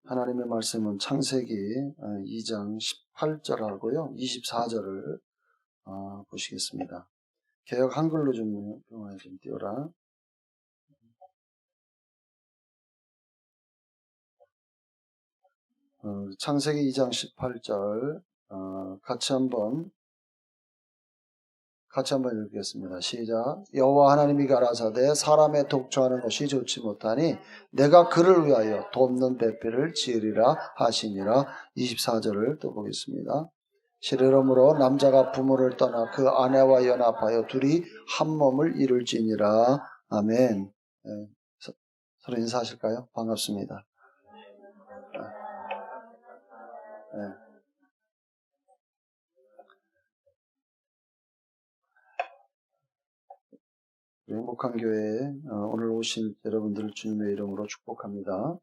하나님의 말씀은 창세기 2장 18절하고요 24절을 보시겠습니다. 개역 한글로 좀 띄워라. 창세기 2장 18절 같이 한번 읽겠습니다. 시작. 여호와 하나님이 가라사대 사람의 독초하는 것이 좋지 못하니 내가 그를 위하여 돕는 배필을 지으리라 하시니라. 24절을 또 보겠습니다. 시르름으로 남자가 부모를 떠나 그 아내와 연합하여 둘이 한 몸을 이룰지니라. 아멘. 서로 인사하실까요? 반갑습니다. 네. 행복한 교회에 오늘 오신 여러분들을 주님의 이름으로 축복합니다.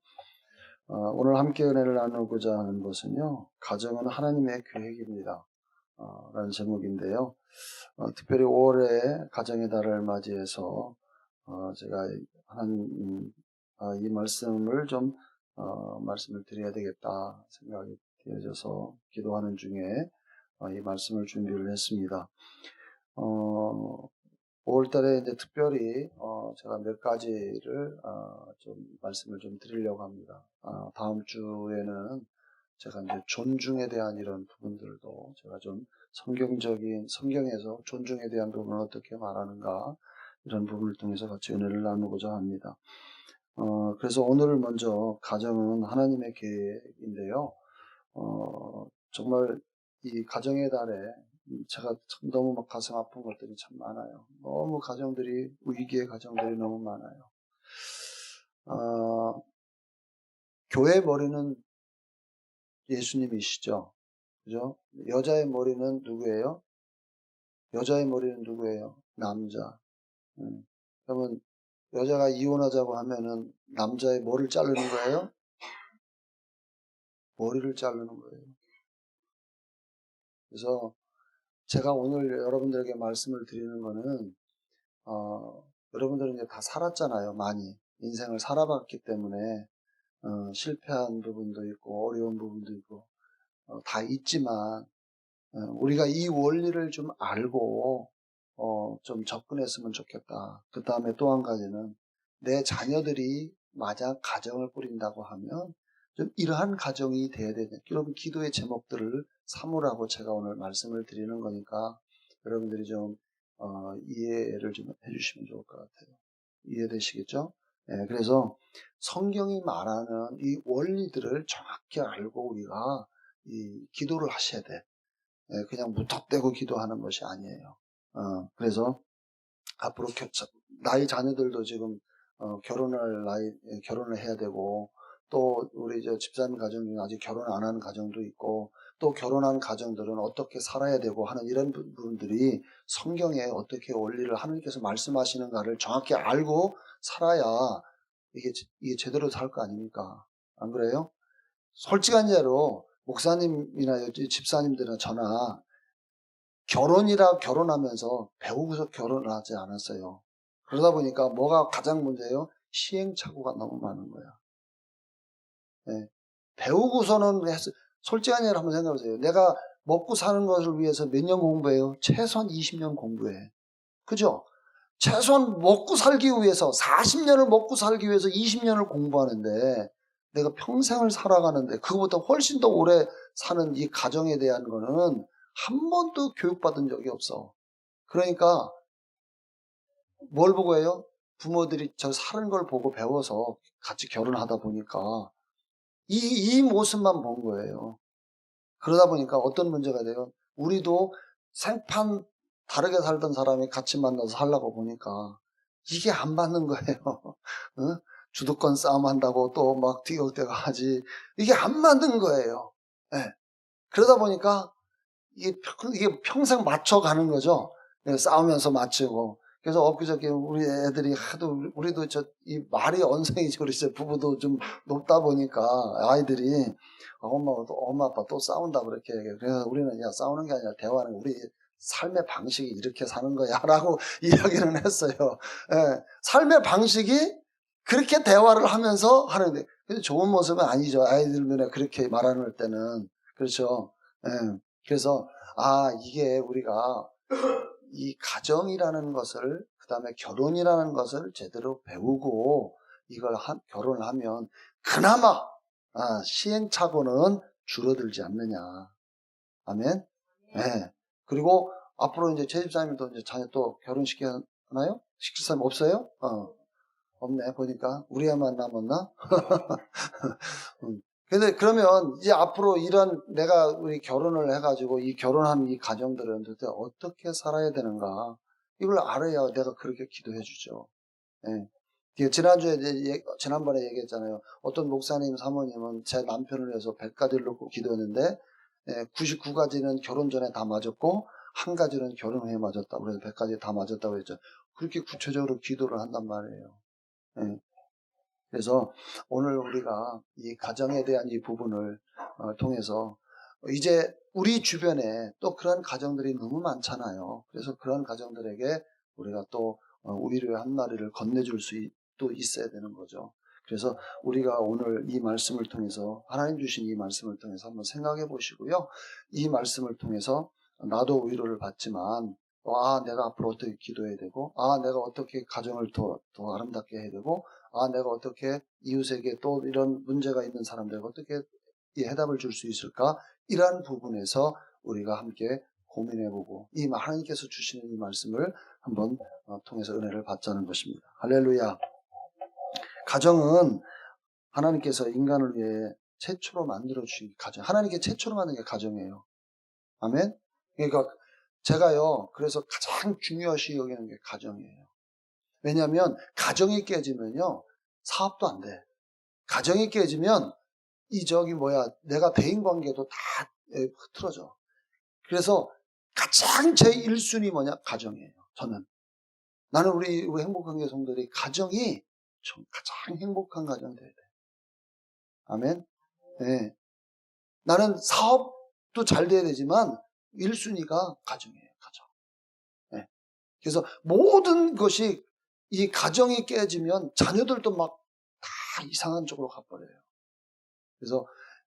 오늘 함께 은혜를 나누고자 하는 것은요, 가정은 하나님의 계획입니다. 라는 제목인데요. 특별히 5월에 가정의 달을 맞이해서 제가 하나님 이 말씀을 좀 말씀을 드려야 되겠다 생각이 되어져서 기도하는 중에 이 말씀을 준비를 했습니다. 5월달에 이제 특별히 제가 몇 가지를 좀 말씀을 좀 드리려고 합니다. 다음 주에는 제가 이제 존중에 대한 이런 부분들도 제가 좀 성경에서 존중에 대한 부분을 어떻게 말하는가 이런 부분을 통해서 같이 은혜를 나누고자 합니다. 그래서 오늘 먼저 가정은 하나님의 계획인데요. 정말 이 가정의 달에 제가 참 너무 막 가슴 아픈 것들이 참 많아요. 너무 가정들이 위기의 가정들이 너무 많아요. 교회의 머리는 예수님이시죠. 그죠? 여자의 머리는 누구예요? 여자의 머리는 누구예요? 남자. 그러면 여자가 이혼하자고 하면은 남자의 머리를 자르는 거예요? 머리를 자르는 거예요. 그래서 제가 오늘 여러분들에게 말씀을 드리는 거는 여러분들은 이제 다 살았잖아요. 많이 인생을 살아봤기 때문에 실패한 부분도 있고 어려운 부분도 있고 다 있지만 우리가 이 원리를 좀 알고 좀 접근했으면 좋겠다. 그 다음에 또 한 가지는 내 자녀들이 만약 가정을 꾸린다고 하면 좀 이러한 가정이 돼야 되는 이런 기도의 제목들을 삼으라고 제가 오늘 말씀을 드리는 거니까 여러분들이 좀 이해를 좀 해주시면 좋을 것 같아요. 이해되시겠죠? 네, 그래서 성경이 말하는 이 원리들을 정확히 알고 우리가 이 기도를 하셔야 돼. 네, 그냥 무턱대고 기도하는 것이 아니에요. 그래서 앞으로 나이 자녀들도 지금 결혼을 해야 되고, 또 우리 집사님 가정 중에 아직 결혼 안 하는 가정도 있고, 또 결혼한 가정들은 어떻게 살아야 되고 하는 이런 부분들이 성경에 어떻게 원리를 하나님께서 말씀하시는가를 정확히 알고 살아야 이게 제대로 살 거 아닙니까? 안 그래요? 솔직한 예로 목사님이나 집사님들이나 저나 결혼하면서 배우고서 결혼을 하지 않았어요. 그러다 보니까 뭐가 가장 문제예요? 시행착오가 너무 많은 거야. 네. 배우고서는 솔직한 예로 한번 생각해 보세요. 내가 먹고 사는 것을 위해서 몇 년 공부해요? 최소한 20년 공부해. 그죠? 최소한 먹고 살기 위해서 40년을 먹고 살기 위해서 20년을 공부하는데 내가 평생을 살아가는데 그거보다 훨씬 더 오래 사는 이 가정에 대한 거는 한 번도 교육받은 적이 없어. 그러니까 뭘 보고 해요? 부모들이 저 사는 걸 보고 배워서 같이 결혼하다 보니까 이 모습만 본 거예요. 그러다 보니까 어떤 문제가 돼요? 우리도 생판 다르게 살던 사람이 같이 만나서 살라고 보니까 이게 안 맞는 거예요. 응? 주도권 싸움 한다고 또 막 뒤격대가 하지. 이게 안 맞는 거예요. 네. 그러다 보니까 이게 평생 맞춰가는 거죠. 싸우면서 맞추고. 그래서 엊그저께 우리 애들이 하도 우리도 이 말이 언성이죠. 우리 부부도 좀 높다 보니까 아이들이 엄마 아빠 또 싸운다 그렇게 얘기해요. 그래서 우리는 야 싸우는 게 아니라 대화하는 거. 우리 삶의 방식이 이렇게 사는 거야 라고 이야기는 했어요. 예, 삶의 방식이 그렇게 대화를 하면서 하는데, 근데 좋은 모습은 아니죠. 아이들 눈에 그렇게 말하는 때는. 그렇죠. 예. 그래서, 이게 우리가 이 가정이라는 것을, 그 다음에 결혼이라는 것을 제대로 배우고, 이걸 결혼을 하면, 그나마, 시행착오는 줄어들지 않느냐. 아멘? 예. 그리고 앞으로 이제 최 집사님도 이제 자녀 또 결혼시키나요? 시킬 사람 없어요? 없네, 보니까. 우리 애만 남았나? 근데 그러면 이제 앞으로 이런 우리 결혼을 해가지고 이 결혼한 이 가정들은 도대체 어떻게 살아야 되는가? 이걸 알아야 내가 그렇게 기도해 주죠. 예. 지난번에 얘기했잖아요. 어떤 목사님, 사모님은 제 남편을 위해서 100가지를 놓고 기도했는데, 99가지는 결혼 전에 다 맞았고, 한 가지는 결혼 후에 맞았다고, 그래서 100가지 다 맞았다고 했죠. 그렇게 구체적으로 기도를 한단 말이에요. 예. 그래서 오늘 우리가 이 가정에 대한 이 부분을 통해서 이제 우리 주변에 또 그런 가정들이 너무 많잖아요. 그래서 그런 가정들에게 우리가 또 위로의 한마디를 건네줄 수 또 있어야 되는 거죠. 그래서 우리가 오늘 이 말씀을 통해서, 하나님 주신 이 말씀을 통해서 한번 생각해 보시고요. 이 말씀을 통해서 나도 위로를 받지만, 내가 앞으로 어떻게 기도해야 되고, 내가 어떻게 가정을 더 아름답게 해야 되고, 내가 어떻게 이웃에게 또 이런 문제가 있는 사람들에게 어떻게 이 해답을 줄 수 있을까? 이러한 부분에서 우리가 함께 고민해보고 이 하나님께서 주시는 이 말씀을 한번 통해서 은혜를 받자는 것입니다. 할렐루야. 가정은 하나님께서 인간을 위해 최초로 만들어 주신 가정. 하나님께 최초로 만든 게 가정이에요. 아멘. 그러니까 제가요, 그래서 가장 중요시 여기는 게 가정이에요. 왜냐하면 가정이 깨지면요, 사업도 안 돼. 가정이 깨지면 내가 대인관계도 다 흐트러져. 그래서 가장 제 1순위 뭐냐? 가정이에요. 나는 우리 행복한 성도들이 가정이 가장 행복한 가정 돼야 돼. 아멘. 네. 나는 사업도 잘 돼야 되지만 1순위가 가정이에요. 가정. 네. 그래서 모든 것이 이 가정이 깨지면 자녀들도 막 다 이상한 쪽으로 가버려요. 그래서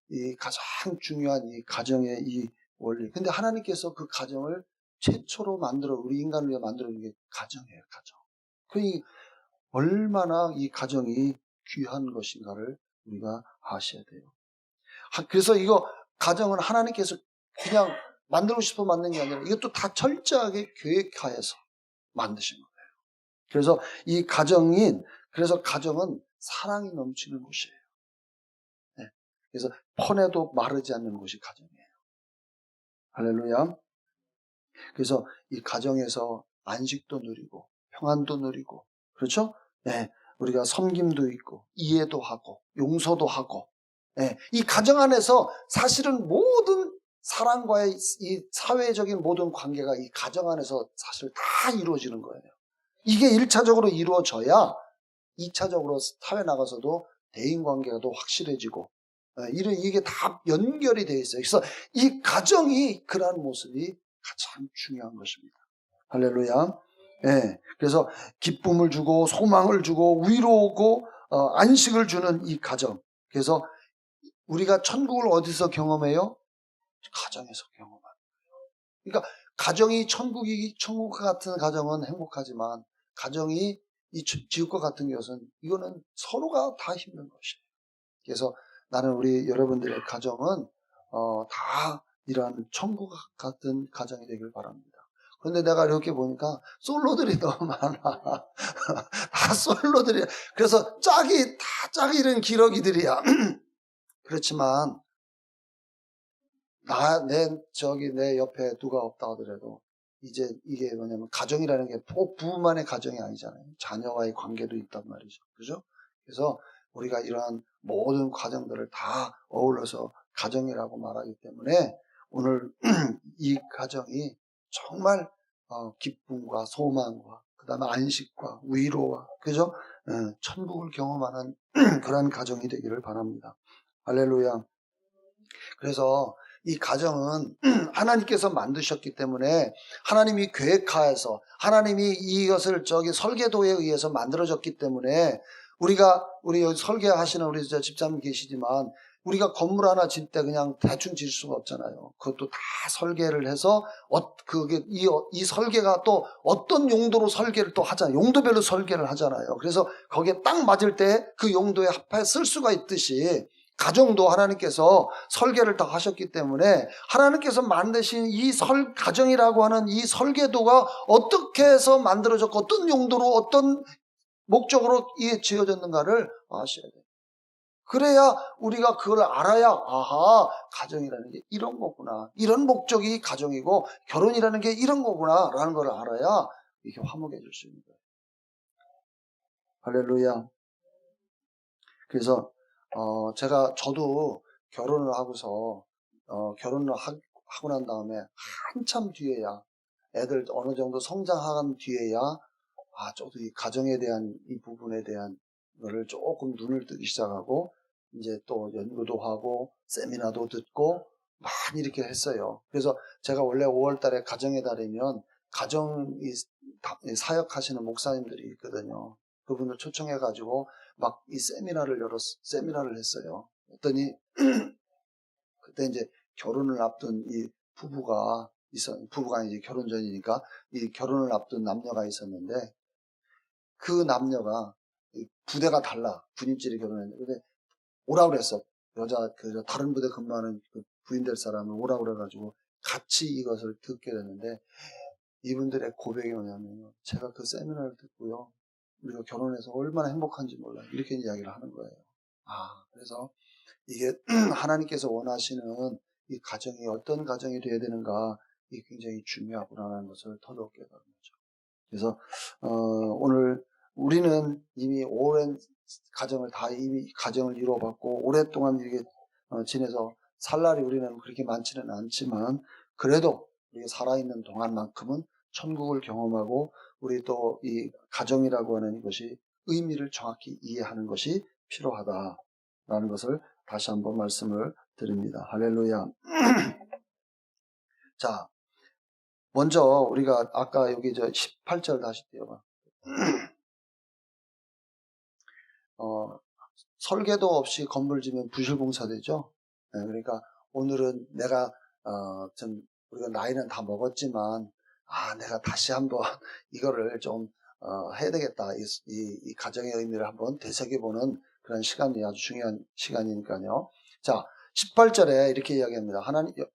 이 가장 중요한 이 가정의 이 원리. 근데 하나님께서 그 가정을 최초로 우리 인간을 위해 만들어준 게 가정이에요, 가정. 그러니 얼마나 이 가정이 귀한 것인가를 우리가 아셔야 돼요. 그래서 이거 가정은 하나님께서 그냥 만들고 싶어 만든 게 아니라 이것도 다 철저하게 계획하여서 만드신 거예요. 그래서 그래서 가정은 사랑이 넘치는 곳이에요. 네. 그래서 펀해도 마르지 않는 곳이 가정이에요. 할렐루야. 그래서 이 가정에서 안식도 누리고 평안도 누리고, 그렇죠? 네. 우리가 섬김도 있고 이해도 하고 용서도 하고, 네. 이 가정 안에서 사실은 모든 사랑과의 이 사회적인 모든 관계가 이 가정 안에서 사실 다 이루어지는 거예요. 이게 1차적으로 이루어져야 2차적으로 사회 나가서도 대인관계가 더 확실해지고, 이게 다 연결이 되어 있어요. 그래서 이 가정이 그러한 모습이 가장 중요한 것입니다. 할렐루야. 예. 그래서 기쁨을 주고 소망을 주고 위로고 안식을 주는 이 가정. 그래서 우리가 천국을 어디서 경험해요? 가정에서 경험하는 거예요. 그러니까 가정이 천국 같은 가정은 행복하지만 가정이 이 지옥과 같은 것은 이거는 서로가 다 힘든 것이에요. 그래서 나는 우리 여러분들의 가정은 다 이러한 천국 같은 가정이 되길 바랍니다. 그런데 내가 이렇게 보니까 솔로들이 너무 많아. 다 솔로들이야. 그래서 짝이 이런 기러기들이야. 그렇지만 내 옆에 누가 없다 하더라도 이제 이게 뭐냐면 가정이라는 게 부부만의 가정이 아니잖아요. 자녀와의 관계도 있단 말이죠. 그죠? 그래서 우리가 이러한 모든 가정들을 다 어울러서 가정이라고 말하기 때문에 오늘 이 가정이 정말 기쁨과 소망과 그 다음에 안식과 위로와, 그죠? 천국을 경험하는 그런 가정이 되기를 바랍니다. 할렐루야. 그래서 이 가정은 하나님께서 만드셨기 때문에 하나님이 계획하여서 하나님이 이것을 설계도에 의해서 만들어졌기 때문에 우리 여기 설계하시는 우리 집사님 계시지만, 우리가 건물 하나 질 때 그냥 대충 질 수가 없잖아요. 그것도 다 설계를 해서, 이 설계가 또 어떤 용도로 설계를 또 하잖아요. 용도별로 설계를 하잖아요. 그래서 거기에 딱 맞을 때 그 용도에 합해 쓸 수가 있듯이, 가정도 하나님께서 설계를 다 하셨기 때문에, 하나님께서 만드신 이 가정이라고 하는 이 설계도가 어떻게 해서 만들어졌고, 어떤 용도로, 어떤 목적으로 이게 지어졌는가를 아셔야 돼요. 그래야 우리가 그걸 알아야, 아하, 가정이라는 게 이런 거구나, 이런 목적이 가정이고 결혼이라는 게 이런 거구나 라는 걸 알아야 이게 화목해질 수 있는 거예요. 할렐루야. 그래서 저도 결혼을 하고서 결혼을 하고 난 다음에 한참 뒤에야, 애들 어느 정도 성장한 뒤에야, 저도 이 가정에 대한 이 부분에 대한 거를 조금 눈을 뜨기 시작하고, 이제 또 연구도 하고 세미나도 듣고 많이 이렇게 했어요. 그래서 제가 원래 5월 달에 가정의 달이면 가정 사역하시는 목사님들이 있거든요. 그분을 초청해가지고 막 이 세미나를 했어요. 했더니 그때 이제 결혼을 앞둔 이 부부가 이제 결혼 전이니까 이 결혼을 앞둔 남녀가 있었는데, 그 남녀가 부대가 달라. 군인끼리 결혼했는데, 근데 오라 그랬어. 다른 부대 근무하는 그 부인 될 사람을 오라 그래가지고 같이 이것을 듣게 됐는데, 이분들의 고백이 뭐냐면, 제가 그 세미나를 듣고요, 우리가 결혼해서 얼마나 행복한지 몰라요. 이렇게 이야기를 하는 거예요. 그래서 이게 하나님께서 원하시는 이 가정이 어떤 가정이 돼야 되는가, 이게 굉장히 중요하구나라는 것을 더더욱 깨달은 거죠. 그래서 오늘 우리는 이미 오랜 이미 가정을 이루어봤고 오랫동안 이렇게 지내서 살 날이 우리는 그렇게 많지는 않지만, 그래도 우리가 살아있는 동안만큼은 천국을 경험하고, 우리 또 이 가정이라고 하는 것이 의미를 정확히 이해하는 것이 필요하다라는 것을 다시 한번 말씀을 드립니다. 할렐루야. 자, 먼저 우리가 아까 여기 18절 다시 띄워봐. 설계도 없이 건물 지면 부실공사 되죠. 네, 그러니까 오늘은 내가 우리가 나이는 다 먹었지만, 내가 다시 한번 이거를 좀 해야 되겠다. 이 가정의 의미를 한번 되새겨보는 그런 시간이 아주 중요한 시간이니까요. 자, 18절에 이렇게 이야기합니다.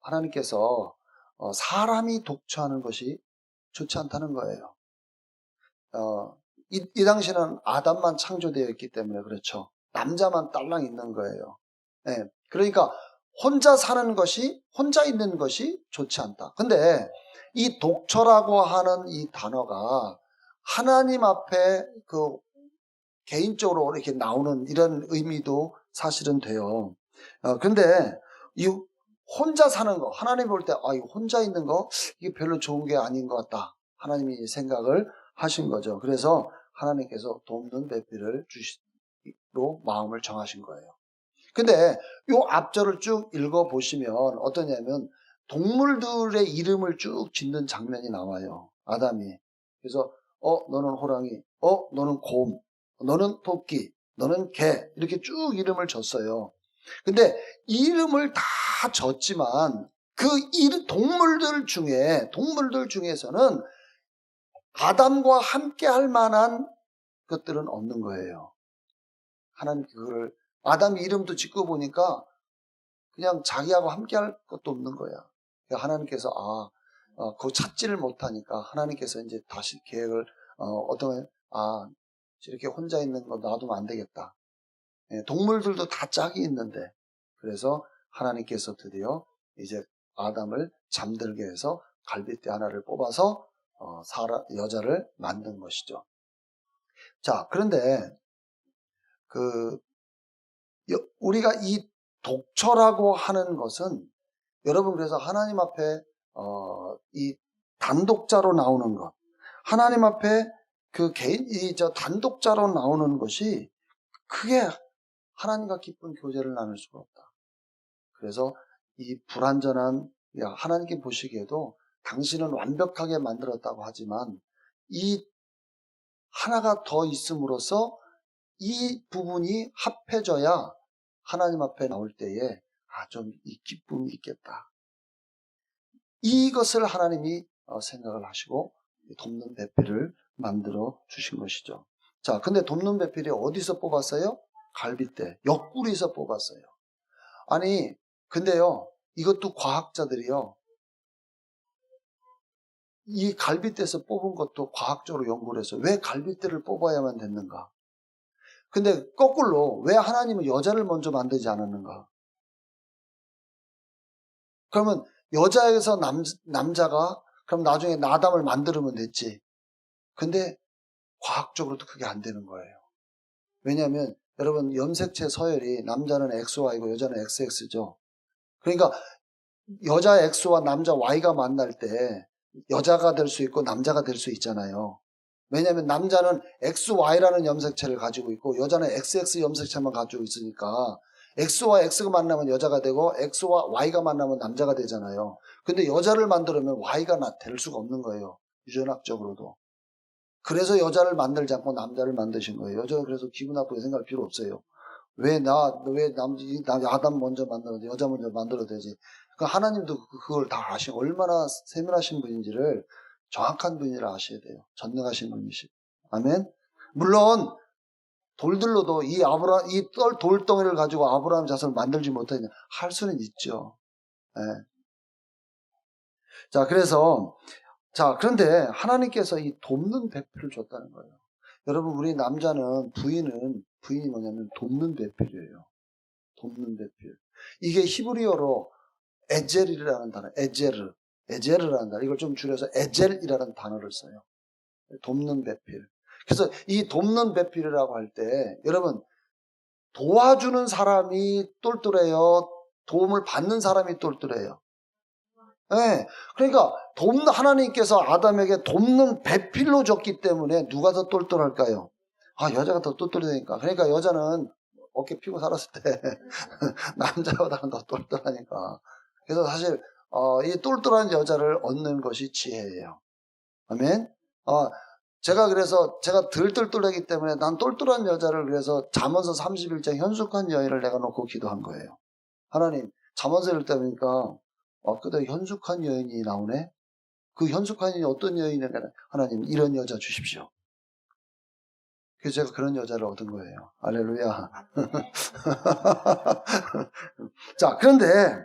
하나님께서 사람이 독처하는 것이 좋지 않다는 거예요. 이 당시는 아담만 창조되어 있기 때문에 그렇죠. 남자만 딸랑 있는 거예요. 네, 그러니까 혼자 있는 것이 좋지 않다. 근데 이 독처라고 하는 이 단어가 하나님 앞에 개인적으로 이렇게 나오는 이런 의미도 사실은 돼요. 근데 이 혼자 사는 거, 하나님 볼 때 이거 혼자 있는 거 이게 별로 좋은 게 아닌 것 같다. 하나님이 생각을 하신 거죠. 그래서 하나님께서 돕는 배필을 주시로 마음을 정하신 거예요. 근데 요 앞절을 쭉 읽어보시면 어떠냐면, 동물들의 이름을 쭉 짓는 장면이 나와요. 아담이. 그래서 너는 호랑이, 너는 곰, 너는 토끼, 너는 개, 이렇게 쭉 이름을 줬어요. 근데 이름을 다 줬지만 그 동물들 중에서는 아담과 함께 할 만한 것들은 없는 거예요. 하나님 아담 이름도 짓고 보니까 그냥 자기하고 함께 할 것도 없는 거야. 그러니까 하나님께서 그거 찾지를 못하니까 하나님께서 이제 다시 계획을 이렇게 혼자 있는 거 놔두면 안 되겠다. 동물들도 다 짝이 있는데, 그래서 하나님께서 드디어 이제 아담을 잠들게 해서 갈빗대 하나를 뽑아서 여자를 만든 것이죠. 자, 그런데 우리가 이 독처라고 하는 것은, 여러분, 그래서 하나님 앞에 이 단독자로 나오는 것, 하나님 앞에 단독자로 나오는 것이 크게 하나님과 깊은 교제를 나눌 수가 없다. 그래서 이 불완전한, 하나님께 보시기에도 당신은 완벽하게 만들었다고 하지만 이 하나가 더 있음으로써 이 부분이 합해져야 하나님 앞에 나올 때에 좀 이 기쁨이 있겠다. 이것을 하나님이 생각을 하시고 돕는 배필을 만들어 주신 것이죠. 자, 근데 돕는 배필이 어디서 뽑았어요? 갈빗대, 옆구리에서 뽑았어요. 아니, 근데요, 이것도 과학자들이요, 이 갈빗대에서 뽑은 것도 과학적으로 연구를 해서 왜 갈빗대를 뽑아야만 됐는가? 근데 거꾸로 왜 하나님은 여자를 먼저 만들지 않았는가? 그러면 여자에서 남자가 그럼 나중에 나담을 만들면 됐지. 근데 과학적으로도 그게 안 되는 거예요. 왜냐하면 여러분 염색체 서열이 남자는 XY고 여자는 XX죠. 그러니까 여자 X와 남자 Y가 만날 때 여자가 될 수 있고 남자가 될 수 있잖아요. 왜냐하면 남자는 XY라는 염색체를 가지고 있고 여자는 XX 염색체만 가지고 있으니까 X와 X가 만나면 여자가 되고 X와 Y가 만나면 남자가 되잖아요. 근데 여자를 만들면 Y가 될 수가 없는 거예요. 유전학적으로도. 그래서 여자를 만들지 않고 남자를 만드신 거예요. 여자가 그래서 기분 나쁘게 생각할 필요 없어요. 왜 아담 먼저 만들어도 여자 먼저 만들어도 되지. 그러니까 하나님도 그걸 다 얼마나 세밀하신 분인지를 정확한 분이라 아셔야 돼요. 전능하신 분이시. 아멘. 물론 돌들로도 이 돌덩이를 가지고 아브라함 자손을 만들지 못하냐 할 수는 있죠. 네. 자, 그런데 하나님께서 이 돕는 배필을 줬다는 거예요. 여러분, 우리 남자는 부인이 뭐냐면 돕는 배필이에요. 돕는 배필. 이게 히브리어로 에젤이라는 단어, 에제르라는 단어, 이걸 좀 줄여서 에젤이라는 단어를 써요. 돕는 배필. 그래서 이 돕는 배필이라고 할 때, 여러분, 도와주는 사람이 똘똘해요? 도움을 받는 사람이 똘똘해요? 네. 그러니까 하나님께서 아담에게 돕는 배필로 줬기 때문에 누가 더 똘똘할까요? 여자가 더 똘똘하니까. 그러니까 여자는 어깨 피고 살았을 때 남자보다는 더 똘똘하니까. 그래서 사실 이 똘똘한 여자를 얻는 것이 지혜예요. 아멘. 제가 덜 똘똘하기 때문에 난 똘똘한 여자를 그래서 잠언서 31장 현숙한 여인을 내가 놓고 기도한 거예요. 하나님, 잠언서 읽다 보니까 그때 현숙한 여인이 나오네. 그 현숙한 여인이 어떤 여인인가? 하나님, 이런 여자 주십시오. 그래서 제가 그런 여자를 얻은 거예요. 할렐루야. 자, 그런데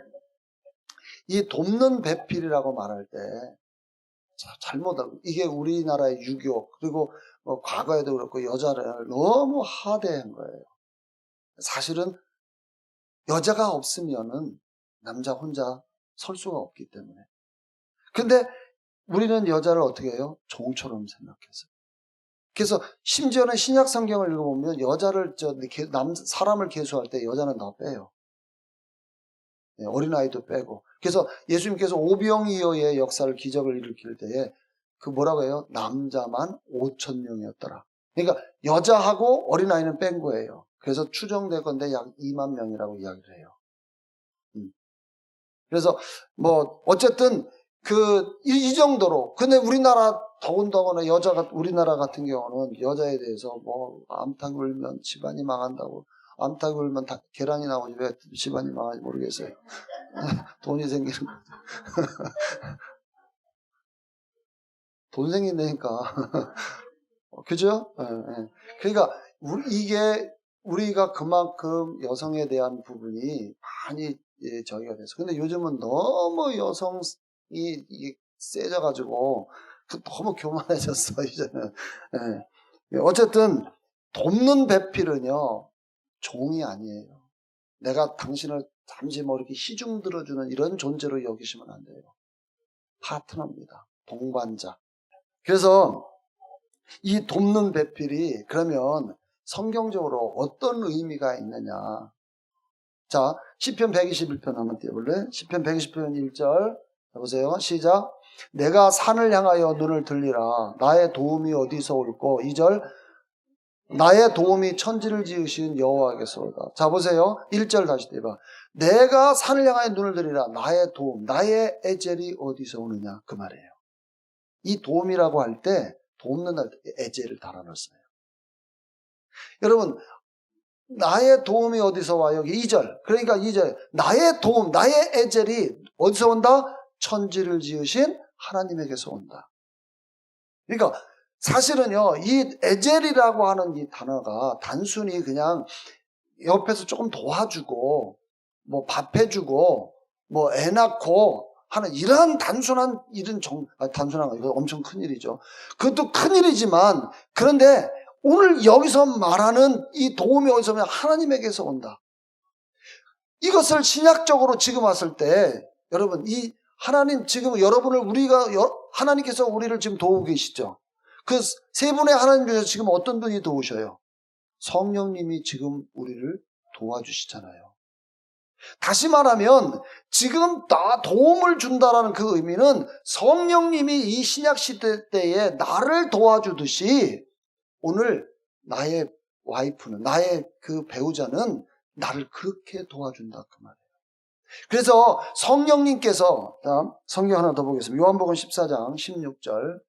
이 돕는 배필이라고 말할 때 잘못하고 이게 우리나라의 유교 그리고 과거에도 그렇고 여자를 너무 하대한 거예요. 사실은 여자가 없으면은 남자 혼자 설 수가 없기 때문에. 근데 우리는 여자를 어떻게 해요? 종처럼 생각해서. 그래서 심지어는 신약 성경을 읽어보면 여자를 사람을 계수할 때 여자는 다 빼요. 어린아이도 빼고. 그래서 예수님께서 오병이어의 역사를 기적을 일으킬 때에 그 뭐라고 해요? 남자만 5,000명이었더라. 그러니까 여자하고 어린아이는 뺀 거예요. 그래서 추정될 건데 약 2만 명이라고 이야기를 해요. 그래서 어쨌든 이 정도로. 근데 우리나라 더군다나 우리나라 같은 경우는 여자에 대해서 암탉 울면 집안이 망한다고. 암탉 울면 계란이 나오지 왜 집안이 망하는지 모르겠어요. 돈이 생기는 거죠. 돈 생긴다니까. 그죠? 그러니까 우리가 그만큼 여성에 대한 부분이 많이 저기가 돼서. 근데 요즘은 너무 여성이 세져가지고 너무 교만해졌어 이제는. 어쨌든 돕는 배필은요 종이 아니에요. 내가 당신을 잠시 이렇게 시중 들어주는 이런 존재로 여기시면 안 돼요. 파트너입니다. 동반자. 그래서 이 돕는 배필이 그러면 성경적으로 어떤 의미가 있느냐. 자, 시편 121편 한번 띄워볼래? 시편 120편 1절 보세요. 시작. 내가 산을 향하여 눈을 들리라. 나의 도움이 어디서 올꼬? 2절. 나의 도움이 천지를 지으신 여호와께서로다. 자, 보세요. 1절 다시 띄워봐. 내가 산을 향하여 눈을 들리라. 나의 도움, 나의 에젤이 어디서 오느냐? 그 말이에요. 이 도움이라고 할 때 돕는다 할 때 에젤을 달아놨어요. 여러분, 나의 도움이 어디서 와요? 여기 2절. 그러니까 2절. 나의 도움, 나의 에젤이 어디서 온다? 천지를 지으신 하나님에게서 온다. 그러니까 사실은요, 이 에젤이라고 하는 이 단어가 단순히 그냥 옆에서 조금 도와주고, 뭐 밥해주고, 뭐 애 낳고 하는 이러한 단순한 일은 단순한 거, 이거 엄청 큰 일이죠. 그것도 큰 일이지만, 그런데 오늘 여기서 말하는 이 도움이 어디서 오냐? 하나님에게서 온다. 이것을 신약적으로 지금 왔을 때, 여러분, 이 하나님, 지금 여러분을 하나님께서 우리를 지금 도우고 계시죠? 그 세 분의 하나님 중에서 지금 어떤 분이 도우셔요? 성령님이 지금 우리를 도와주시잖아요. 다시 말하면 지금 나 도움을 준다라는 그 의미는 성령님이 이 신약 시대 때에 나를 도와주듯이 오늘 나의 와이프는, 나의 그 배우자는 나를 그렇게 도와준다 그 말이에요. 그래서 성령님께서, 다음 성경 하나 더 보겠습니다. 요한복음 14장 16절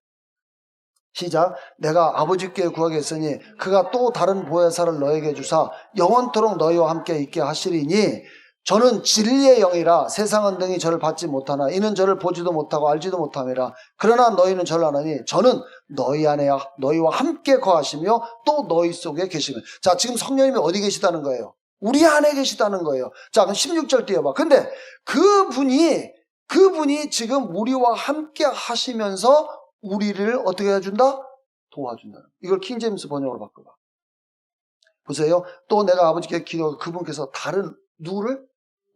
시작. 내가 아버지께 구하겠으니 그가 또 다른 보혜사를 너에게 주사 영원토록 너희와 함께 있게 하시리니 저는 진리의 영이라 세상은 능히 저를 받지 못하나 이는 저를 보지도 못하고 알지도 못함이라. 그러나 너희는 저를 아나니 저는 너희 안에 너희와 함께 거하시며 또 너희 속에 계시며. 자, 지금 성령님이 어디 계시다는 거예요? 우리 안에 계시다는 거예요. 자, 그럼 16절 띄워봐. 근데 그분이 지금 우리와 함께 하시면서 우리를 어떻게 해준다? 도와준다. 이걸 킹제임스 번역으로 바꿔봐. 보세요. 또 내가 아버지께 기도하고 그분께서 다른 누구를?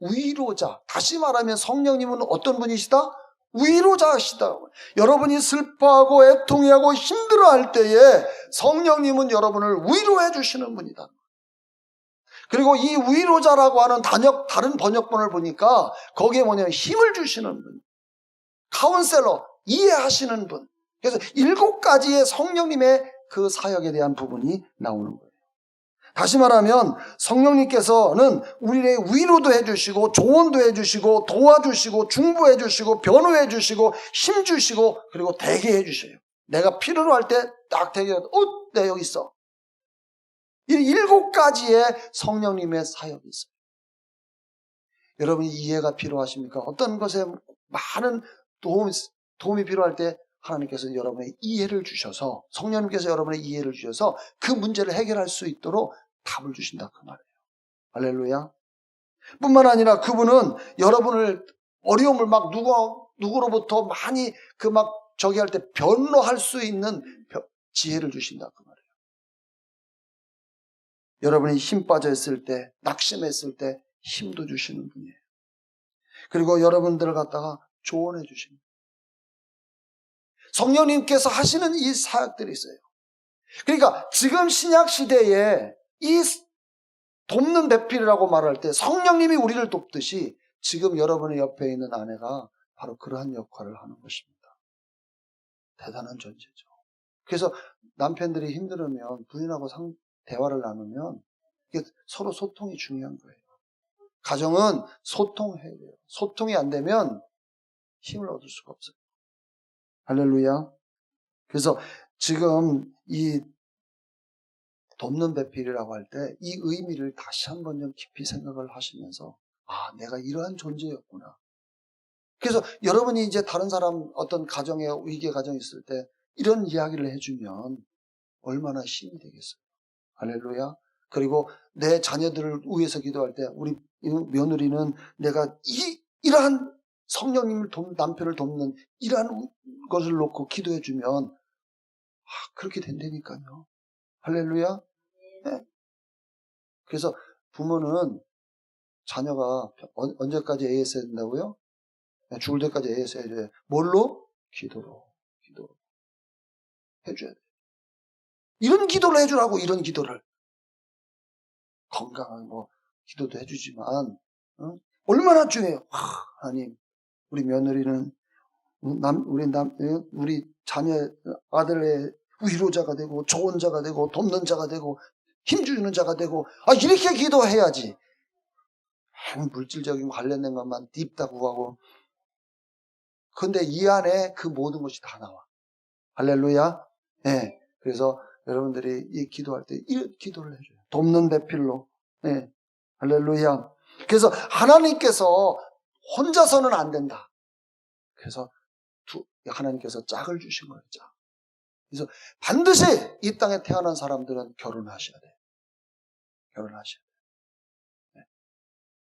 위로자. 다시 말하면 성령님은 어떤 분이시다? 위로자시다. 여러분이 슬퍼하고 애통해하고 힘들어할 때에 성령님은 여러분을 위로해 주시는 분이다. 그리고 이 위로자라고 하는 다른 번역본을 보니까 거기에 뭐냐면 힘을 주시는 분, 카운셀러, 이해하시는 분. 그래서 7가지의 성령님의 그 사역에 대한 부분이 나오는 거예요. 다시 말하면 성령님께서는 우리의 위로도 해주시고 조언도 해주시고 도와주시고 중보해주시고 변호해주시고 힘주시고 그리고 되게 해주셔요. 내가 필요로 할 때 딱 되게 내 여기 있어. 이 7가지의 성령님의 사역이 있어요. 여러분이 이해가 필요하십니까? 어떤 것에 많은 도움이 필요할 때 하나님께서 여러분의 이해를 주셔서, 성령님께서 여러분의 이해를 주셔서 그 문제를 해결할 수 있도록 답을 주신다 그 말이에요. 할렐루야. 뿐만 아니라 그분은 여러분을 어려움을 막 누구로부터 많이 할 때 변로할 수 있는 지혜를 주신다 그 말이에요. 여러분이 힘 빠져 있을 때, 낙심했을 때 힘도 주시는 분이에요. 그리고 여러분들을 갖다가 조언해 주십니다. 성령님께서 하시는 이 사역들이 있어요. 그러니까 지금 신약 시대에 이 돕는 배필이라고 말할 때 성령님이 우리를 돕듯이 지금 여러분의 옆에 있는 아내가 바로 그러한 역할을 하는 것입니다. 대단한 존재죠. 그래서 남편들이 힘들으면 부인하고 대화를 나누면 서로 소통이 중요한 거예요. 가정은 소통해야 돼요. 소통이 안 되면 힘을 얻을 수가 없어요. 할렐루야. 그래서 지금 이 돕는 배필이라고 할 때 이 의미를 다시 한번 좀 깊이 생각을 하시면서 내가 이러한 존재였구나. 그래서 여러분이 이제 다른 사람 어떤 가정에 위기의 가정이 있을 때 이런 이야기를 해주면 얼마나 힘이 되겠어요. 할렐루야. 그리고 내 자녀들을 위해서 기도할 때 우리 며느리는 내가 이러한 성령님을 남편을 돕는 이러한 것을 놓고 기도해주면 그렇게 된다니까요. 할렐루야. 네. 그래서 부모는 자녀가 언제까지 애했어야 된다고요? 죽을 때까지 애했어야 돼요. 뭘로? 기도로 해줘야 돼요. 이런 기도를 해주라고. 이런 기도를 건강한 기도도 해주지만 얼마나 중요해요. 하나님, 우리 며느리는 우리 자녀 아들의 위로자가 되고 좋은 자가 되고 돕는 자가 되고 힘주는 자가 되고 이렇게 기도해야지. 물질적인 관련된 것만 딥다 구하고. 근데 이 안에 그 모든 것이 다 나와. 할렐루야. 네. 그래서 여러분들이 이 기도할 때 이 기도를 해줘요. 돕는 배필로. 네. 할렐루야. 그래서 하나님께서 혼자서는 안 된다. 그래서 하나님께서 짝을 주신 거예요. 짝. 그래서 반드시 이 땅에 태어난 사람들은 결혼하셔야 돼요. 결혼하셔야 돼요. 네.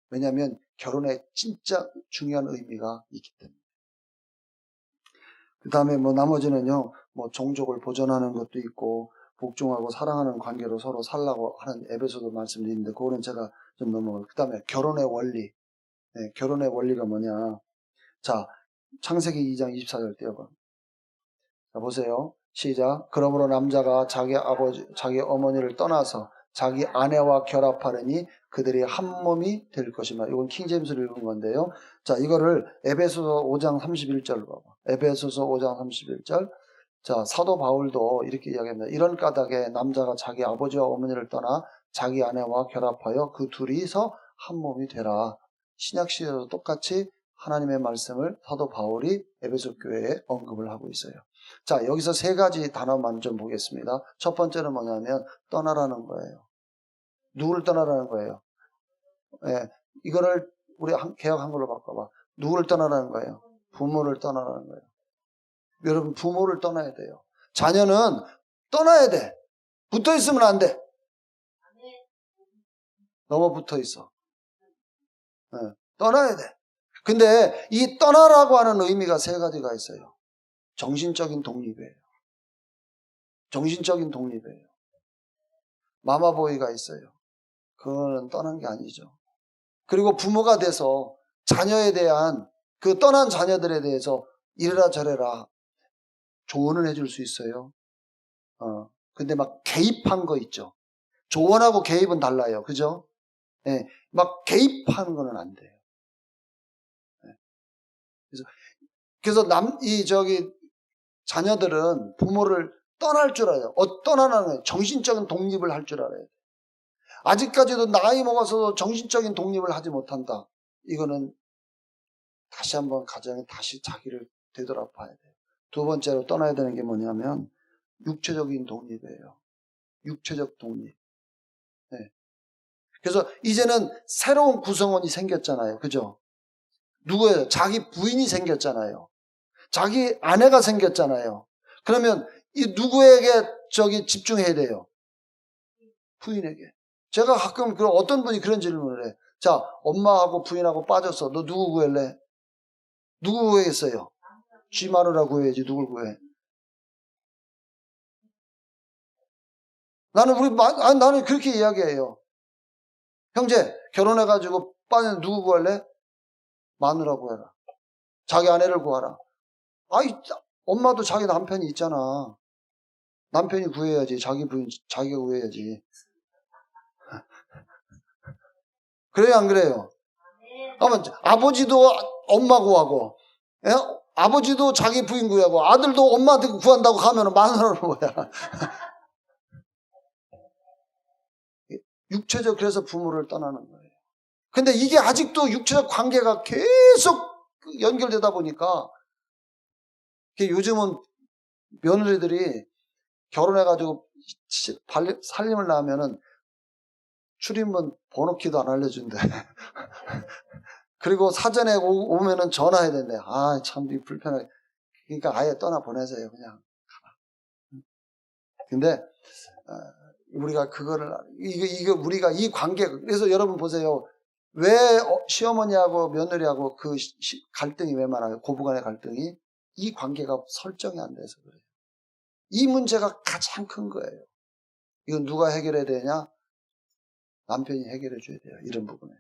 왜냐하면 결혼에 진짜 중요한 의미가 있기 때문에. 그 다음에 나머지는요, 종족을 보존하는 것도 있고, 복종하고 사랑하는 관계로 서로 살라고 하는 에베소서 말씀드리는데, 그거는 제가 좀 넘어가요. 그 다음에 결혼의 원리. 네, 결혼의 원리가 뭐냐. 자, 창세기 2장 24절 띄워봐. 자, 보세요. 시작. 그러므로 남자가 자기 아버지, 자기 어머니를 떠나서 자기 아내와 결합하려니 그들이 한 몸이 될 것이다. 이건 킹제임스를 읽은 건데요. 자, 이거를 에베소서 5장 31절 봐봐. 에베소서 5장 31절. 자, 사도 바울도 이렇게 이야기합니다. 이런 까닭에 남자가 자기 아버지와 어머니를 떠나 자기 아내와 결합하여 그 둘이서 한 몸이 되라. 신약시대도 똑같이 하나님의 말씀을 사도 바울이 에베소 교회에 언급을 하고 있어요. 자, 여기서 세 가지 단어만 좀 보겠습니다. 첫 번째는 뭐냐면 떠나라는 거예요. 누구를 떠나라는 거예요? 예, 이거를 우리 개역 한글로 바꿔봐. 누구를 떠나라는 거예요? 부모를 떠나라는 거예요. 여러분, 부모를 떠나야 돼요. 자녀는 떠나야 돼. 붙어 있으면 안 돼. 너무 붙어 있어. 예, 떠나야 돼. 근데 이 떠나라고 하는 의미가 세 가지가 있어요. 정신적인 독립이에요. 정신적인 독립이에요. 마마보이가 있어요. 그거는 떠난 게 아니죠. 그리고 부모가 돼서 자녀에 대한 그 떠난 자녀들에 대해서 이래라 저래라 조언을 해줄 수 있어요. 근데 막 개입한 거 있죠. 조언하고 개입은 달라요. 그죠? 네, 막 개입하는 거는 안 돼요. 네. 그래서 자녀들은 부모를 떠날 줄 알아요. 떠나는 정신적인 독립을 할 줄 알아요. 아직까지도 나이 먹어서 정신적인 독립을 하지 못한다. 이거는 다시 한번 가정에 다시 자기를 되돌아봐야 돼요. 두 번째로 떠나야 되는 게 뭐냐면 육체적인 독립이에요. 육체적 독립. 네. 그래서 이제는 새로운 구성원이 생겼잖아요. 그죠? 누구예요? 자기 부인이 생겼잖아요. 자기 아내가 생겼잖아요. 그러면 이 누구에게 집중해야 돼요? 부인에게. 제가 가끔 어떤 분이 그런 질문을 해. 자, 엄마하고 부인하고 빠졌어. 너 누구 구할래? 누구 구하겠어요? 쥐 마누라 구해야지. 누굴 구해? 나는 그렇게 이야기해요. 형제, 결혼해가지고 빠진 누구 구할래? 마누라 구해라. 자기 아내를 구하라. 엄마도 자기 남편이 있잖아. 남편이 구해야지. 자기 부인, 자기가 구해야지. 그래요, 안 그래요? 아버지도 엄마 구하고, 예? 아버지도 자기 부인 구하고, 아들도 엄마한테 구한다고 하면 마누라는 뭐야? 그래서 부모를 떠나는 거예요. 근데 이게 아직도 육체적 관계가 계속 연결되다 보니까, 요즘은 며느리들이 결혼해가지고 살림을 낳으면은 출입문 번호키도 안 알려준대. 그리고 사전에 오면은 전화해야 된대. 참 불편하게. 그러니까 아예 떠나보내세요, 그냥. 근데, 우리가 우리가 이 관계, 그래서 여러분 보세요. 왜 시어머니하고 며느리하고 그 갈등이 왜 많아요? 고부간의 갈등이? 이 관계가 설정이 안 돼서 그래요. 이 문제가 가장 큰 거예요. 이건 누가 해결해야 되냐? 남편이 해결해 줘야 돼요. 이런 부분에.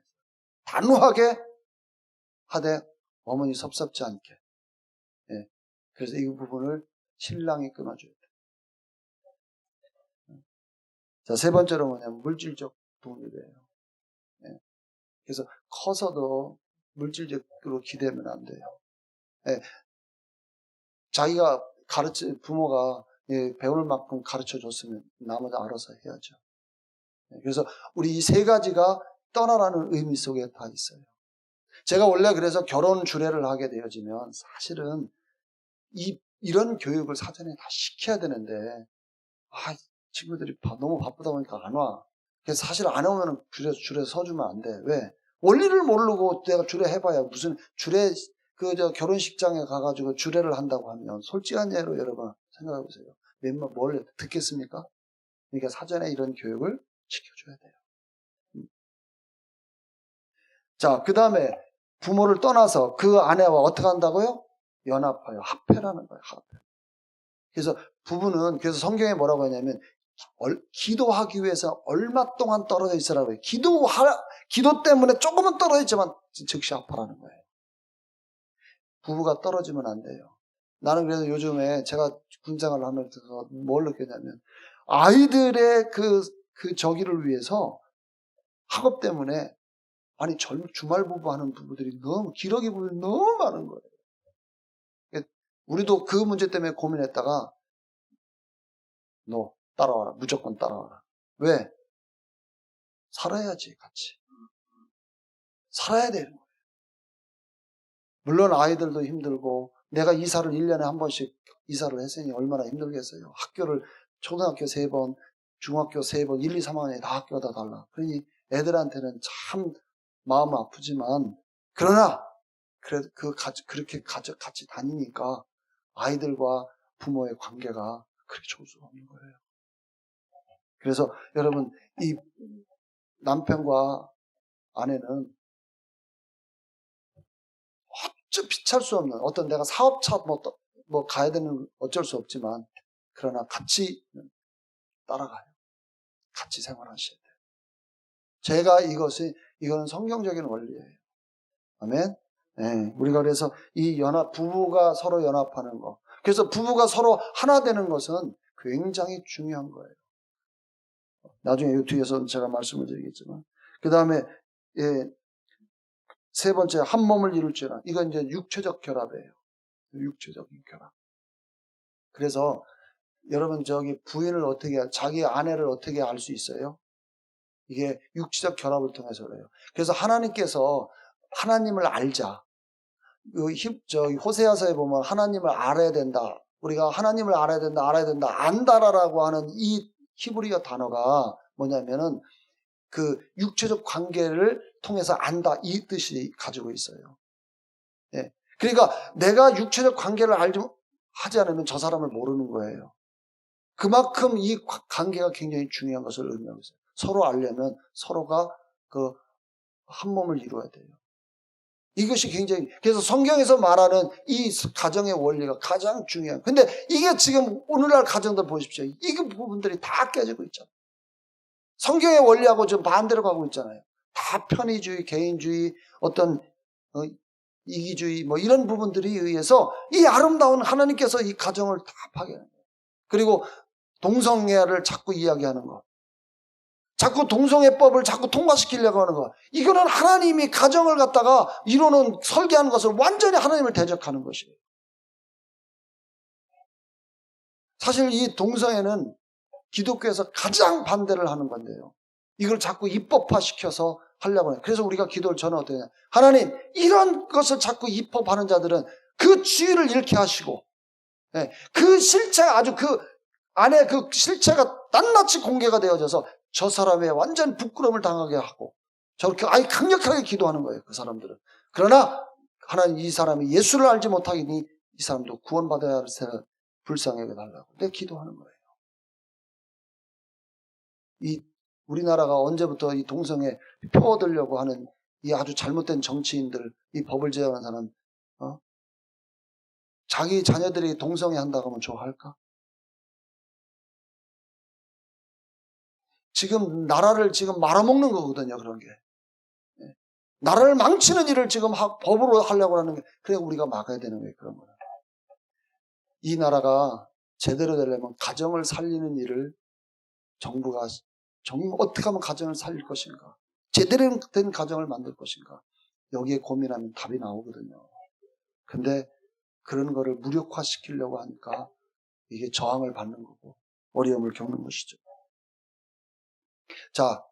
단호하게 하되 어머니 섭섭지 않게. 예. 그래서 이 부분을 신랑이 끊어줘야 돼요. 자, 세 번째로 뭐냐면 물질적 독립이에요. 예. 그래서 커서도 물질적으로 기대면 안 돼요. 예. 자기가 부모가 배울 만큼 가르쳐 줬으면 나머지 알아서 해야죠. 예. 그래서 우리 이 세 가지가 떠나라는 의미 속에 다 있어요. 제가 원래 그래서 결혼 주례를 하게 되어지면 사실은 이런 교육을 사전에 다 시켜야 되는데 친구들이 너무 바쁘다 보니까 안 와. 그래서 사실 안 오면 줄에 서주면 안 돼. 왜? 원리를 모르고 내가 주례 해봐야 무슨 주례 결혼식장에 가가지고 주례를 한다고 하면 솔직한 예로 여러분 생각해 보세요. 뭘 듣겠습니까? 그러니까 사전에 이런 교육을 시켜줘야 돼요. 자, 그 다음에 부모를 떠나서 그 아내와 어떻게 한다고요? 연합하여 합해라는 거예요. 합해. 그래서 부부는 그래서 성경에 뭐라고 하냐면 기도하기 위해서 얼마 동안 떨어져 있으라고 해요. 기도 때문에 조금은 떨어져 있지만 즉시 합하라는 거예요. 부부가 떨어지면 안 돼요. 나는 그래서 요즘에 제가 군생활을 하면서 뭘 느꼈냐면 아이들의 그 저기를 위해서 학업 때문에 아니 주말 부부 하는 부부들이 너무 기러기 부부들이 너무 많은 거예요. 우리도 그 문제 때문에 고민했다가 너 따라와라. 무조건 따라와라. 왜? 살아야지 같이. 살아야 되는 거예요. 물론 아이들도 힘들고 내가 이사를 1년에 한 번씩 이사를 했으니 얼마나 힘들겠어요. 학교를 초등학교 3번, 중학교 3번, 1, 2, 3학년에 다 학교가 다 달라. 그러니 애들한테는 참 마음 아프지만 그러나 그래도 그렇게 같이 다니니까 아이들과 부모의 관계가 그렇게 좋을 수가 없는 거예요. 그래서 여러분 이 남편과 아내는 피할 수 없는 어떤 내가 사업차 뭐 가야 되는 어쩔 수 없지만 그러나 같이 따라가요. 같이 생활하셔야 돼요. 제가 이거는 성경적인 원리예요. 아멘. 네, 우리가 그래서 이 부부가 서로 연합하는 거. 그래서 부부가 서로 하나 되는 것은 굉장히 중요한 거예요. 나중에 이 뒤에서 제가 말씀을 드리겠지만. 그 다음에, 세 번째, 한 몸을 이룰지라. 이건 이제 육체적 결합이에요. 육체적인 결합. 그래서 여러분 부인을 자기 아내를 어떻게 알 수 있어요? 이게 육체적 결합을 통해서 그래요. 그래서 하나님께서 하나님을 알자. 호세아서에 보면 하나님을 알아야 된다. 우리가 하나님을 알아야 된다. 안다라고 하는 이 히브리어 단어가 뭐냐면은 그 육체적 관계를 통해서 안다 이 뜻이 가지고 있어요. 예. 그러니까 내가 육체적 관계를 하지 않으면 저 사람을 모르는 거예요. 그만큼 이 관계가 굉장히 중요한 것을 의미하고 있어요. 서로 알려면 서로가 한 몸을 이루어야 돼요. 이것이 굉장히 그래서 성경에서 말하는 이 가정의 원리가 가장 중요한. 근데 이게 지금 오늘날 가정들 보십시오. 이 부분들이 다 깨지고 있잖아요. 성경의 원리하고 좀 반대로 가고 있잖아요. 다 편의주의, 개인주의, 어떤 이기주의 뭐 이런 부분들에 의해서 이 아름다운 하나님께서 이 가정을 다 파괴하는 거예요. 그리고 동성애를 자꾸 이야기하는 것. 자꾸 동성애법을 자꾸 통과시키려고 하는 거. 이거는 하나님이 가정을 갖다가 이루는 설계하는 것을 완전히 하나님을 대적하는 것이에요. 사실 이 동성애는 기독교에서 가장 반대를 하는 건데요. 이걸 자꾸 입법화시켜서 하려고 해요. 그래서 우리가 기도를 저는 어떻게 하냐. 하나님 이런 것을 자꾸 입법하는 자들은 그 주의를 잃게 하시고 그 실체가 아주 그 안에 그 실체가 낱낱이 공개가 되어져서 저 사람의 완전 부끄러움을 당하게 하고 저렇게 아예 강력하게 기도하는 거예요. 그 사람들은. 그러나 하나님 이 사람이 예수를 알지 못하기니 이 사람도 구원받아야 할 새를 불쌍하게 달라고 내 기도하는 거예요. 이 우리나라가 언제부터 이 동성애 표 얻으려고 하는 이 아주 잘못된 정치인들, 이 법을 제정하는 사람, 자기 자녀들이 동성애 한다고 하면 좋아할까? 지금 나라를 지금 말아먹는 거거든요, 그런 게. 나라를 망치는 일을 지금 법으로 하려고 하는 게, 그래 우리가 막아야 되는 거예요, 그런 거는. 이 나라가 제대로 되려면 가정을 살리는 일을 정부가 어떻게 하면 가정을 살릴 것인가? 제대로 된 가정을 만들 것인가? 여기에 고민하면 답이 나오거든요. 근데 그런 거를 무력화시키려고 하니까 이게 저항을 받는 거고 어려움을 겪는 것이죠. 자,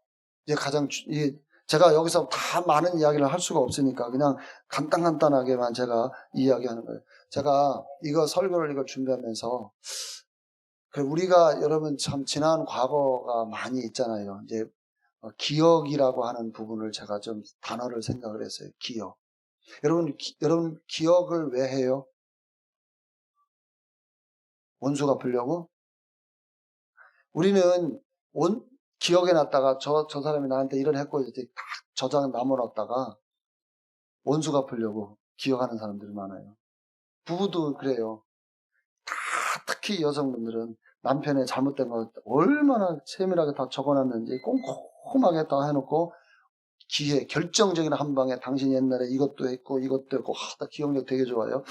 이제 제가 여기서 다 많은 이야기를 할 수가 없으니까 그냥 간단하게만 제가 이야기하는 거예요. 제가 설교를 준비하면서 우리가 여러분 참 지난 과거가 많이 있잖아요. 이제 기억이라고 하는 부분을 제가 좀 단어를 생각을 했어요. 기억. 여러분 기억을 왜 해요? 원수 갚으려고? 우리는 기억해 놨다가 저 사람이 나한테 이런 했고 이제 딱 저장 남아놨다가 원수 갚으려고 기억하는 사람들이 많아요. 부부도 그래요. 특히 여성분들은 남편의 잘못된 거 얼마나 세밀하게 다 적어놨는지 꼼꼼하게 다 해놓고 결정적인 한 방에 당신 옛날에 이것도 했고 나 기억력 되게 좋아요.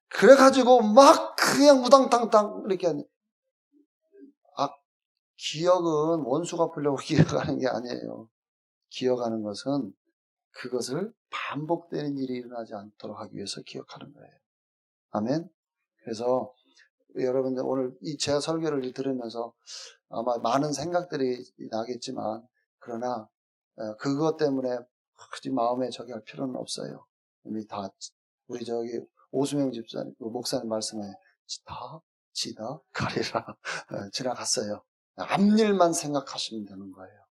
그래가지고 막 그냥 우당탕탕 이렇게 기억은 원수 갚으려고 기억하는 게 아니에요. 기억하는 것은 그것을 반복되는 일이 일어나지 않도록 하기 위해서 기억하는 거예요. 아멘. 그래서 여러분들 오늘 제 설교를 들으면서 아마 많은 생각들이 나겠지만 그러나 그것 때문에 굳이 마음에 저기 할 필요는 없어요. 우리 저기 오수명 집사님 목사님 말씀에 다 지다 가리라 지나갔어요. 앞일만 생각하시면 되는 거예요.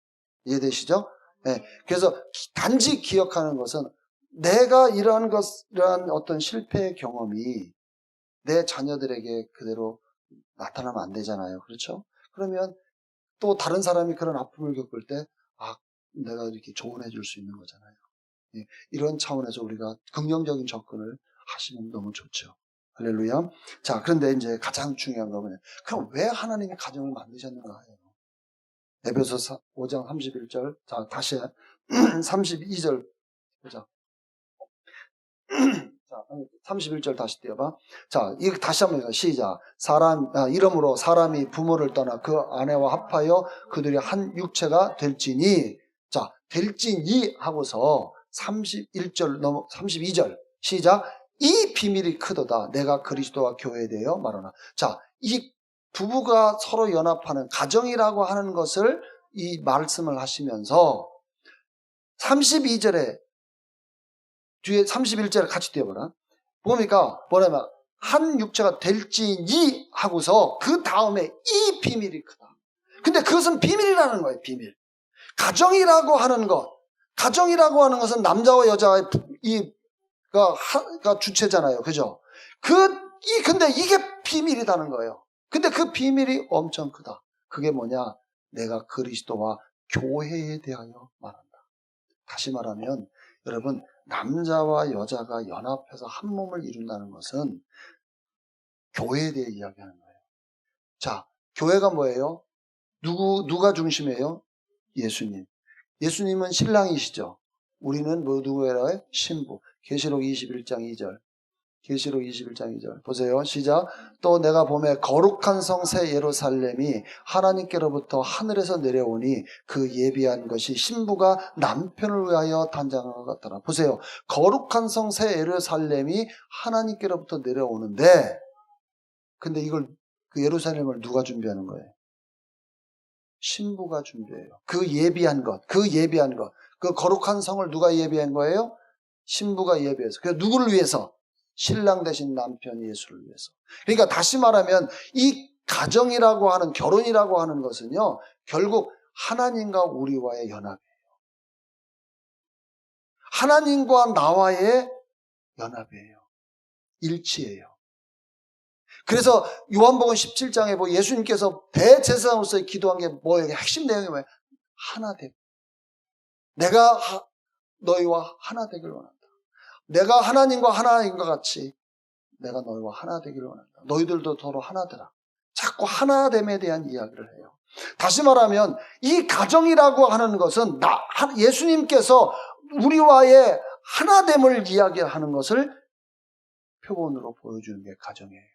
이해되시죠? 네. 그래서 단지 기억하는 것은 내가 이러한 어떤 실패의 경험이 내 자녀들에게 그대로 나타나면 안 되잖아요. 그렇죠? 그러면 또 다른 사람이 그런 아픔을 겪을 때, 내가 이렇게 조언해 줄 수 있는 거잖아요. 예, 이런 차원에서 우리가 긍정적인 접근을 하시면 너무 좋죠. 할렐루야. 자, 그런데 이제 가장 중요한 거는, 그럼 왜 하나님이 가정을 만드셨는가 해요. 에베소 5장 31절, 자, 다시 32절 보자. 자, 31절 다시 띄워봐. 자, 이거 다시 한번 시작. 이러므로 사람이 부모를 떠나 그 아내와 합하여 그들이 한 육체가 될지니, 자, 될지니 하고서 32절 시작. 이 비밀이 크도다. 내가 그리스도와 교회에 대하여 말하나. 자, 이 부부가 서로 연합하는 가정이라고 하는 것을 이 말씀을 하시면서 32절에 뒤에 31절을 같이 띄워보라. 보니까 뭐냐면 한 육체가 될지니 하고서 그 다음에 이 비밀이 크다. 근데 그것은 비밀이라는 거예요. 비밀. 가정이라고 하는 것은 남자와 여자의 가 주체잖아요. 그죠? 근데 이게 비밀이라는 거예요. 근데 그 비밀이 엄청 크다. 그게 뭐냐? 내가 그리스도와 교회에 대하여 말한다. 다시 말하면 여러분, 남자와 여자가 연합해서 한 몸을 이룬다는 것은 교회에 대해 이야기하는 거예요. 자, 교회가 뭐예요? 누가 중심이에요? 예수님. 예수님은 신랑이시죠. 우리는 누구예요? 신부. 계시록 21장 2절. 계시록 21장 2절. 보세요. 시작. 또 내가 보매 거룩한 성 새 예루살렘이 하나님께로부터 하늘에서 내려오니 그 예비한 것이 신부가 남편을 위하여 단장한 것 같더라. 보세요. 거룩한 성 새 예루살렘이 하나님께로부터 내려오는데, 근데 그 예루살렘을 누가 준비하는 거예요? 신부가 준비해요. 그 예비한 것. 그 거룩한 성을 누가 예비한 거예요? 신부가 예비해서. 그래서 누구를 위해서? 신랑 대신 남편 예수를 위해서. 그러니까 다시 말하면 이 가정이라고 하는, 결혼이라고 하는 것은요, 결국 하나님과 우리와의 연합이에요. 하나님과 나와의 연합이에요. 일치예요. 그래서 요한복음 17장에 예수님께서 대제사장으로서 기도한 게 뭐예요? 핵심 내용이 뭐예요? 하나 되고. 내가 너희와 하나 되기를 원한다. 내가 하나님과 하나인것 같이 내가 너희와 하나 되기를 원한다. 너희들도 서로 하나 되라. 자꾸 하나됨에 대한 이야기를 해요. 다시 말하면 이 가정이라고 하는 것은 예수님께서 우리와의 하나됨을 이야기하는 것을 표본으로 보여주는 게 가정이에요.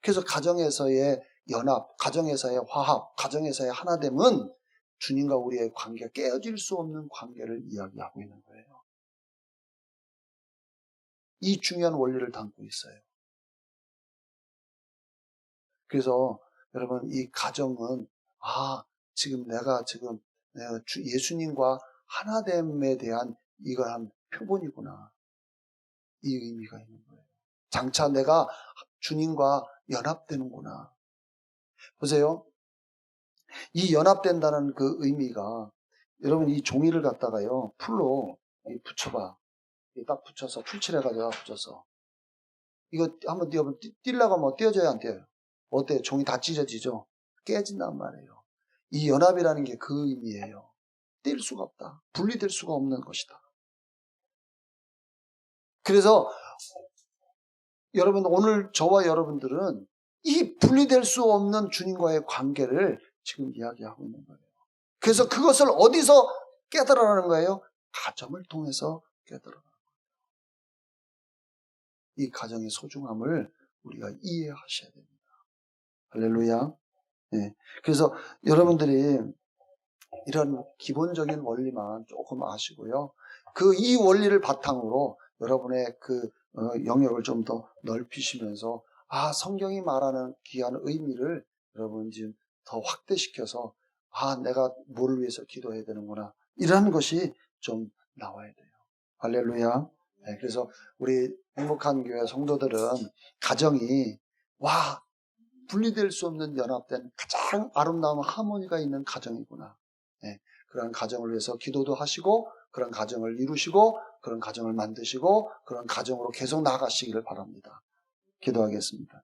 그래서 가정에서의 연합, 가정에서의 화합, 가정에서의 하나됨은 주님과 우리의 관계가 깨어질 수 없는 관계를 이야기하고 있는 거예요. 이 중요한 원리를 담고 있어요. 그래서 여러분, 이 가정은 내가 예수님과 하나됨에 대한 이러한 표본이구나. 이 의미가 있는 거예요. 장차 내가 주님과 연합되는구나. 보세요. 이 연합된다는 그 의미가, 여러분 이 종이를 갖다가요 풀로 붙여봐. 딱 붙여서 풀칠해가지고 붙여서 이거 한번 띄워보면 띄려고 하면 띄어져야 안 띄어요? 어때요? 종이 다 찢어지죠? 깨진단 말이에요. 이 연합이라는 게 그 의미예요. 뗄 수가 없다. 분리될 수가 없는 것이다. 그래서 여러분 오늘 저와 여러분들은 이 분리될 수 없는 주님과의 관계를 지금 이야기하고 있는 거예요. 그래서 그것을 어디서 깨달아라는 거예요? 가정을 통해서 깨달아라. 이 가정의 소중함을 우리가 이해하셔야 됩니다. 할렐루야. 네. 그래서 여러분들이 이런 기본적인 원리만 조금 아시고요. 그 이 원리를 바탕으로 여러분의 그 영역을 좀 더 넓히시면서 성경이 말하는 귀한 의미를 여러분 지금 더 확대시켜서 내가 뭐를 위해서 기도해야 되는구나. 이런 것이 좀 나와야 돼요. 할렐루야. 네, 그래서 우리 행복한 교회 성도들은 가정이 분리될 수 없는 연합된 가장 아름다운 하모니가 있는 가정이구나. 네, 그런 가정을 위해서 기도도 하시고 그런 가정을 이루시고 그런 가정을 만드시고 그런 가정으로 계속 나아가시기를 바랍니다. 기도하겠습니다.